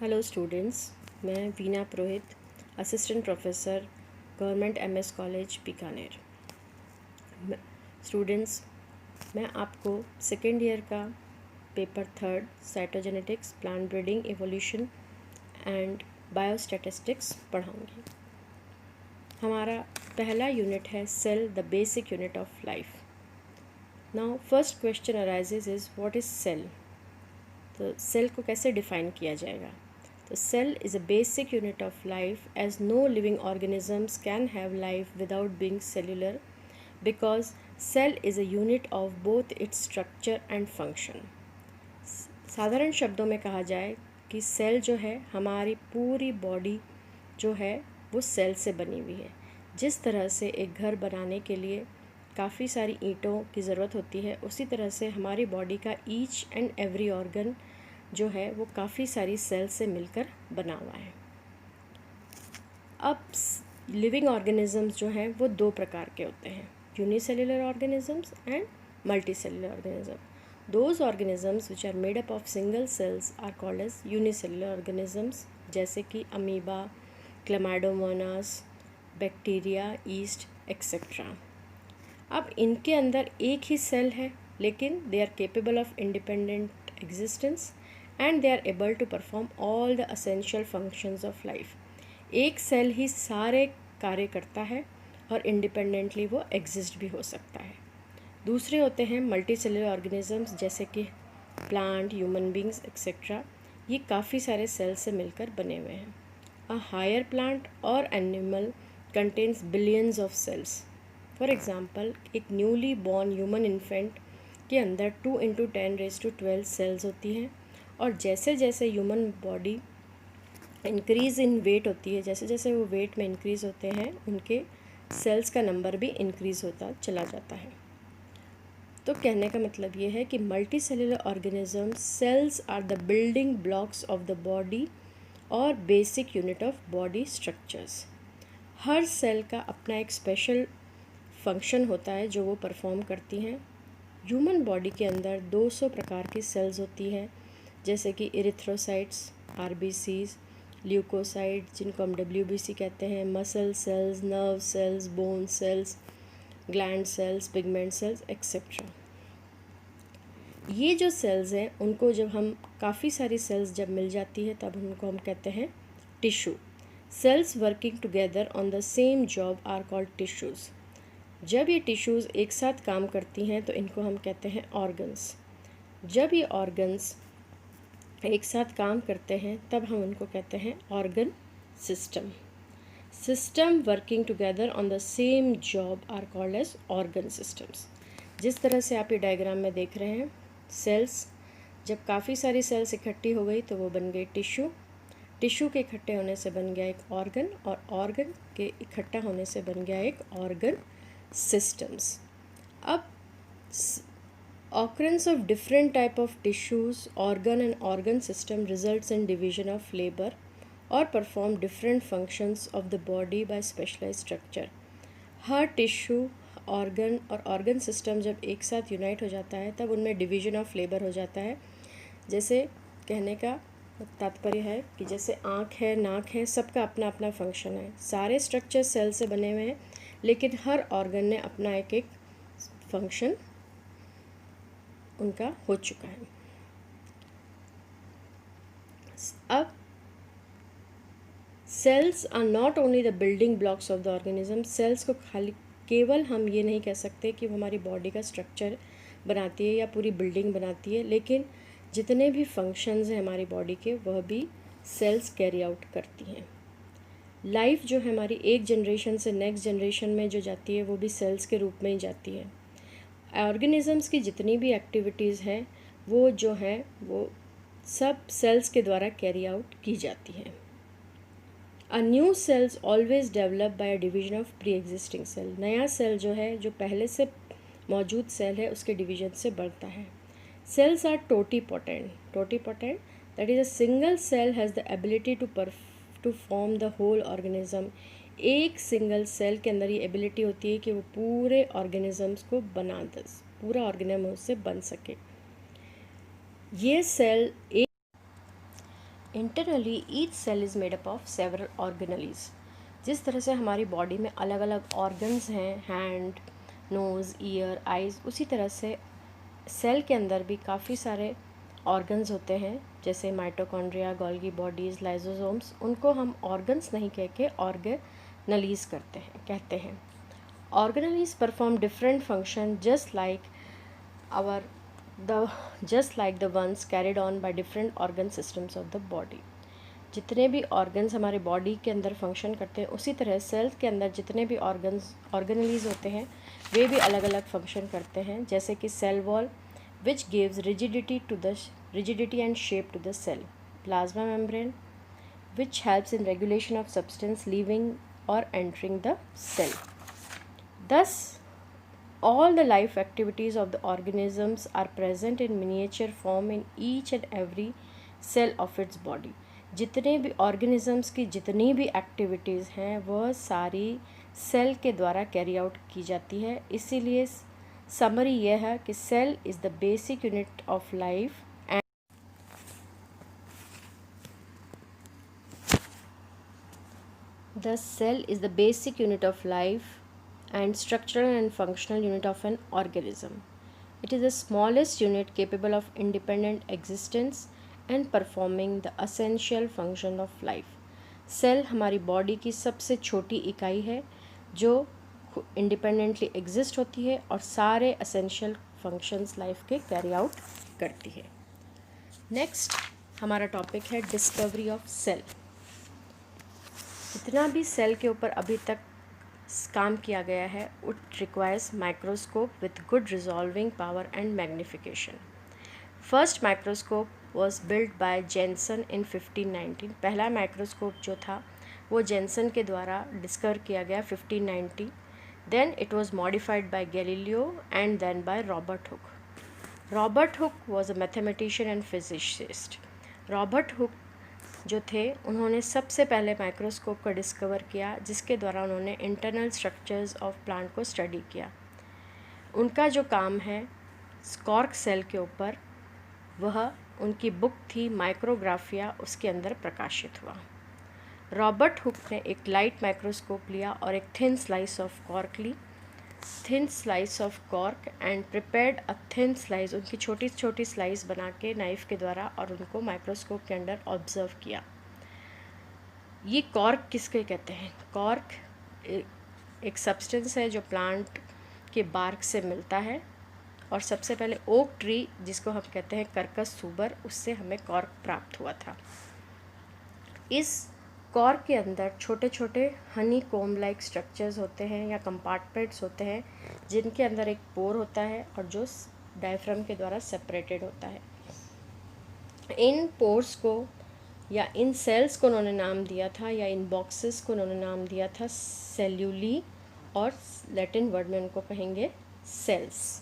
Hello students, मैं Veena Purohit, assistant professor, government MS college Bikaner. Students, मैं आपको सेकेंड ईयर का paper third cytogenetics, plant breeding, evolution and biostatistics पढ़ाऊँगी। हमारा पहला यूनिट है cell, the basic unit of life. Now first question arises is what is cell. तो cell को कैसे डिफाइन किया जाएगा? The cell is a basic unit of life, as no living organisms can have life without being cellular, because cell is a unit of both its structure and function. साधारण शब्दों में कहा जाए कि सेल जो है, हमारी पूरी बॉडी जो है वो सेल से बनी हुई है। जिस तरह से एक घर बनाने के लिए काफ़ी सारी ईंटों की ज़रूरत होती है, उसी तरह से हमारी बॉडी का ईच एंड एवरी ऑर्गन जो है वो काफ़ी सारी सेल से मिलकर बना हुआ है। अब लिविंग ऑर्गेनिजम्स जो हैं वो दो प्रकार के होते हैं, unicellular organisms and multicellular organism. Those organisms which are made up of single cells are called as unicellular organisms, जैसे कि amoeba, chlamydomonas, bacteria, yeast etcetera. अब इनके अंदर एक ही सेल है, लेकिन they are capable of independent existence and they are able to perform all the essential functions of life. एक सेल ही सारे कार्य करता है और इंडिपेंडेंटली वो एग्जिस्ट भी हो सकता है। दूसरे होते हैं मल्टी सेलुलर ऑर्गेनिजम्स, जैसे कि प्लांट, ह्यूमन बींग्स एक्सेट्रा। ये काफ़ी सारे सेल से मिलकर बने हुए हैं। अ हायर प्लांट और animal contains billions of cells. For example, एक न्यूली बॉर्न ह्यूमन इन्फेंट के अंदर 2 × 10⁻12 सेल्स होती हैं, और जैसे जैसे human body increase in weight होती है, जैसे जैसे वो वेट में इंक्रीज़ होते हैं, उनके सेल्स का नंबर भी इंक्रीज़ होता चला जाता है। तो कहने का मतलब ये है कि multicellular organism cells are the building blocks of the body और basic unit of body structures. हर सेल का अपना एक स्पेशल फंक्शन होता है जो वो परफॉर्म करती हैं। ह्यूमन बॉडी के अंदर 200 प्रकार की सेल्स होती हैं, जैसे कि इरिथ्रोसाइट्स, आरबीसीज, ल्यूकोसाइट जिनको हम डब्ल्यूबीसी कहते हैं, muscle cells, nerve cells, bone cells, gland cells, pigment cells etcetera. ये जो सेल्स हैं उनको जब हम काफ़ी सारी सेल्स जब मिल जाती है तब उनको हम कहते हैं tissue. Cells working together on the same job are called tissues. जब ये टिश्यूज़ एक साथ काम करती हैं तो इनको हम कहते हैं ऑर्गन्स। जब ये ऑर्गन्स एक साथ काम करते हैं तब हम उनको कहते हैं organ system. System working together on the same job are called as organ systems. जिस तरह से आप ये डायग्राम में देख रहे हैं, सेल्स जब काफ़ी सारी सेल्स इकट्ठी हो गई तो वो बन गई टिश्यू। टिश्यू के इकट्ठे होने से बन गया एक ऑर्गन, और ऑर्गन के इकट्ठा होने से बन गया एक ऑर्गन systems. अब occurrence of different type of tissues, organ and organ system results in division of labor or perform different functions of the body by specialized structure. Her tissue, organ और organ system जब एक साथ unite हो जाता है तब उनमें division of labour हो जाता है। जैसे कहने का तात्पर्य है कि जैसे आँख है, नाक है, सबका अपना अपना फंक्शन है। सारे स्ट्रक्चर सेल से बने हुए हैं, लेकिन हर ऑर्गन ने अपना एक एक फंक्शन उनका हो चुका है। अब cells are not only the building blocks of the organism. Cells को खाली केवल हम ये नहीं कह सकते कि वो हमारी बॉडी का स्ट्रक्चर बनाती है या पूरी बिल्डिंग बनाती है, लेकिन जितने भी फंक्शंस हैं हमारी बॉडी के वह भी सेल्स कैरी आउट करती हैं। लाइफ जो है हमारी एक जनरेशन से नेक्स्ट जनरेशन में जो जाती है वो भी सेल्स के रूप में ही जाती है। ऑर्गेनिजम्स की जितनी भी एक्टिविटीज़ हैं वो जो है वो सब सेल्स के द्वारा कैरी आउट की जाती हैं। A new cells always develop by a division of pre existing cell. नया सेल जो है जो पहले से मौजूद सेल है उसके डिवीजन से बढ़ता है। Cells are totipotent. Totipotent that is a single cell has the ability to form the whole organism. एक सिंगल सेल के अंदर ये एबिलिटी होती है कि वो पूरे ऑर्गेनिजम्स को बना दे, पूरा ऑर्गेनिज्म उससे बन सके। ये cell internally each cell is made up of several organelles. जिस तरह से हमारी बॉडी में अलग अलग ऑर्गन्स हैं, हैंड, नोज़, ईयर, आइज़, उसी तरह से सेल के अंदर भी काफ़ी सारे ऑर्गन्स होते हैं, जैसे माइटोकॉन्ड्रिया, गोल्गी बॉडीज़, लाइसोसोम्स। उनको हम ऑर्गन्स नहीं कह के ऑर्गेनलीज कहते हैं। Organelles perform different function just like the ones carried on by different organ systems of the body। जितने भी ऑर्गन्स हमारे बॉडी के अंदर फंक्शन करते हैं, उसी तरह सेल्स के अंदर जितने भी ऑर्गेनलीज होते हैं वे भी अलग अलग फंक्शन करते हैं। जैसे कि cell wall which gives rigidity and shape to the cell, plasma membrane which helps in regulation of substance leaving और entering the cell. Thus, all the life activities of the organisms are present in miniature form in each and every cell of its body। जितने भी organisms की जितनी भी activities हैं वह सारी cell के द्वारा कैरी आउट की जाती है। इसीलिए समरी यह है कि cell is the basic unit of life and the cell is the basic unit of life and structural and functional unit of an organism. It is the smallest unit capable of independent existence and performing the essential function of life। Cell हमारी body की सबसे छोटी इकाई है जो independently exist होती है और सारे एसेंशियल फंक्शंस लाइफ के कैरी आउट करती है। नेक्स्ट हमारा टॉपिक है डिस्कवरी ऑफ सेल। जितना भी सेल के ऊपर अभी तक काम किया गया है, it requires microscope with good resolving power and magnification. First microscope was build by Janssen in 1519। पहला माइक्रोस्कोप जो था वो जेनसन के द्वारा डिस्कवर किया गया 1590। Then it was modified by Galileo and then by Robert Hooke. Robert Hooke was a mathematician and physicist. Robert Hooke जो थे उन्होंने सबसे पहले माइक्रोस्कोप को डिस्कवर किया, जिसके द्वारा उन्होंने इंटरनल स्ट्रक्चर्स ऑफ प्लांट को स्टडी किया। उनका जो काम है कॉर्क सेल के ऊपर, वह उनकी बुक थी माइक्रोग्राफिया, उसके अंदर प्रकाशित हुआ। रॉबर्ट हुक ने एक लाइट माइक्रोस्कोप लिया और एक thin slice of cork and prepared a thin slice, उनकी छोटी छोटी स्लाइस बना के नाइफ के द्वारा और उनको माइक्रोस्कोप के अंदर ऑब्जर्व किया। ये कॉर्क किसके कहते हैं? कॉर्क एक सब्सटेंस है जो प्लांट के बार्क से मिलता है, और सबसे पहले ओक ट्री, जिसको हम कहते हैं कर्कस सूबर, उससे हमें कॉर्क प्राप्त हुआ था। इस कॉर्क के अंदर छोटे छोटे हनी कोम लाइक स्ट्रक्चर्स होते हैं या कंपार्टमेंट्स होते हैं, जिनके अंदर एक पोर होता है और जो डायफ्राम के द्वारा सेपरेटेड होता है। इन पोर्स को या इन सेल्स को उन्होंने नाम दिया था, या इन बॉक्सेस को उन्होंने नाम दिया था सेल्यूली, और लैटिन वर्ड में उनको कहेंगे सेल्स।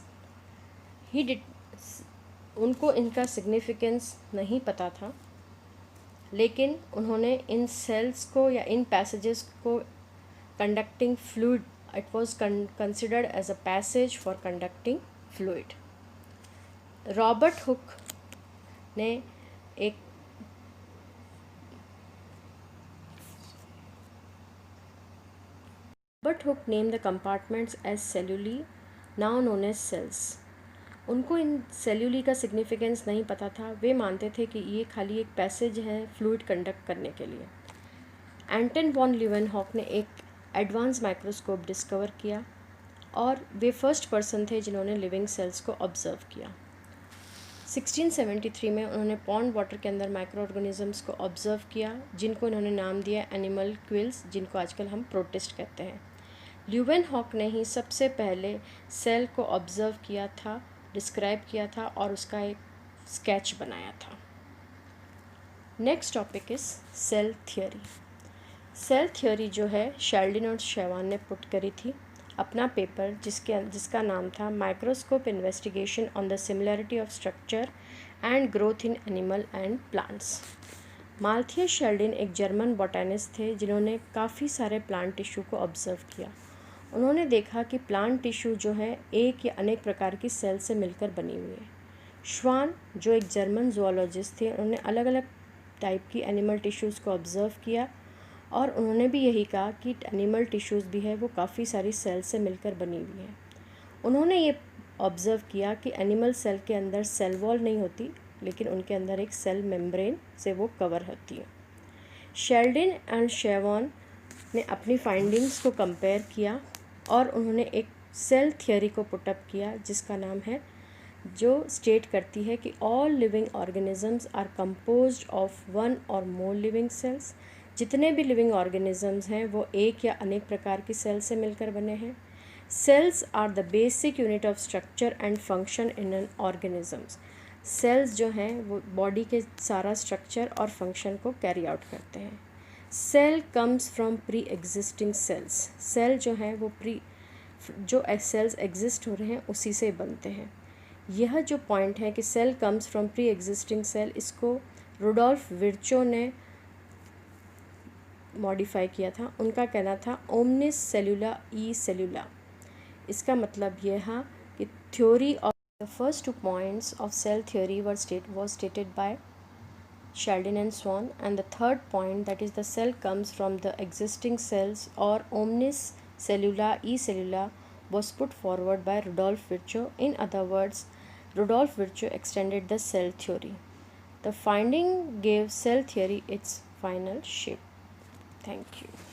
उनको इनका सिग्निफिकेंस नहीं पता था, लेकिन उन्होंने इन सेल्स को या इन पैसेजेस को conducting fluid, it was considered as a passage for conducting fluid. Robert Hooke name the compartments as cellulae, now known as cells. उनको इन सेल्यूली का सिग्निफिकेंस नहीं पता था, वे मानते थे कि ये खाली एक पैसेज है फ्लूइड कंडक्ट करने के लिए। एंटन वॉन लीवेनहॉक ने एक एडवांस माइक्रोस्कोप डिस्कवर किया, और वे फर्स्ट पर्सन थे जिन्होंने लिविंग सेल्स को ऑब्जर्व किया। 1673 में उन्होंने पॉन्ड वाटर के अंदर माइक्रो ऑर्गेनिजम्स को ऑब्जर्व किया, जिनको उन्होंने नाम दिया एनिमल क्विल्स, जिनको आजकल हम प्रोटिस्ट कहते हैं। ल्यूवेनहॉक ने ही सबसे पहले सेल को ऑब्जर्व किया था, डिस्क्राइब किया था और उसका एक स्केच बनाया था। Next topic is cell theory. Cell theory जो है शेल्डन और शेवान ने पुट करी थी अपना पेपर, जिसका नाम था microscope investigation on the similarity of structure and growth in animal and plants. Matthias Schleiden एक जर्मन बॉटैनिस्ट थे जिन्होंने काफ़ी सारे प्लांट टिश्यू को ऑब्जर्व किया। उन्होंने देखा कि प्लांट टिश्यू जो है एक या अनेक प्रकार की सेल से मिलकर बनी हुई है। श्वान जो एक जर्मन जूलॉजिस्ट थे, उन्होंने अलग अलग टाइप की एनिमल टिश्यूज़ को ऑब्ज़र्व किया और उन्होंने भी यही कहा कि एनिमल टिश्यूज़ भी है वो काफ़ी सारी सेल से मिलकर बनी हुई है। उन्होंने ये ऑब्ज़र्व किया कि एनिमल सेल के अंदर सेल वॉल नहीं होती, लेकिन उनके अंदर एक सेल मेम्ब्रेन से वो कवर होती है। शेल्डन एंड शेवॉन ने अपनी फाइंडिंग्स को कंपेयर किया और उन्होंने एक सेल थियोरी को पुटअप किया जिसका नाम है, जो स्टेट करती है कि all living organisms are composed of one or more living cells. जितने भी लिविंग ऑर्गेनिजम्स हैं वो एक या अनेक प्रकार की सेल से मिलकर बने हैं। Cells are the basic unit of structure and function in an organisms. Cells जो हैं वो बॉडी के सारा स्ट्रक्चर और फंक्शन को कैरी आउट करते हैं। Cell comes from pre existing cells. Cell जो हैं वो जो सेल्स एग्जिस्ट हो रहे हैं उसी से बनते हैं। यह जो पॉइंट है कि cell comes from pre existing cell, इसको रुडोल्फ विर्चो ने मॉडिफाई किया था। उनका कहना था ओमनिस सेलुला ई सेलुला। इसका मतलब यह है कि theory of the first 2 points of cell theory was stated by Sheldon and Swan, and the third point, that is the cell comes from the existing cells or omnis cellula e cellula, was put forward by Rudolf Virchow. In other words, Rudolf Virchow extended the cell theory. The finding gave cell theory its final shape. Thank you.